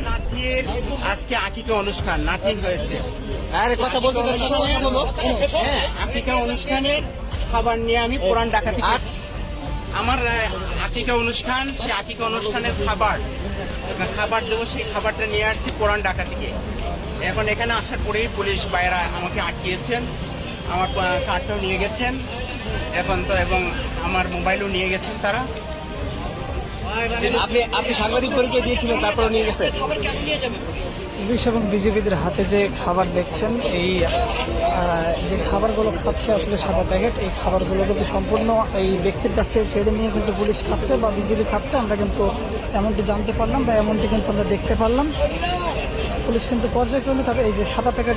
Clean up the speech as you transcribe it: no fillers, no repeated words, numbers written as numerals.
নাতির আজকে আকিকা অনুষ্ঠান, নাতি হয়েছে। আরে কথা বলতে হ্যাঁ, আকিকা অনুষ্ঠানের খাবার নিয়ে আমি পুরান ঢাকা থেকে আমার আকিকা অনুষ্ঠান, সেই আকিকা অনুষ্ঠানের খাবার দেবো, সেই খাবারটা নিয়ে আসছি পুরান ঢাকা থেকে। এখন এখানে আসার পরেই পুলিশ ভাইয়েরা আমাকে আটকিয়েছেন, আমার কার্ডটাও নিয়ে গেছেন এখন তো, এবং আমার মোবাইলও নিয়ে গেছেন তারা। আপনি সাংবাদিক পরিচয় দিয়েছিলেন, তারপরে নিয়ে গেছেন। পুলিশ এবং বিজেপিদের হাতে যে খাবার দেখছেন, এই যে খাবারগুলো খাচ্ছে আসলে সাদা প্যাকেট, এই খাবারগুলো কিন্তু সম্পূর্ণ এই ব্যক্তির কাছ থেকে কেড়ে নিয়ে কিন্তু পুলিশ খাচ্ছে বা বিজেপি খাচ্ছে। আমরা কিন্তু এমনটি জানতে পারলাম বা এমনটি কিন্তু আমরা দেখতে পারলাম। পুলিশ কিন্তু পর্যায়ক্রমে তাদের এই যে সাদা প্যাকেট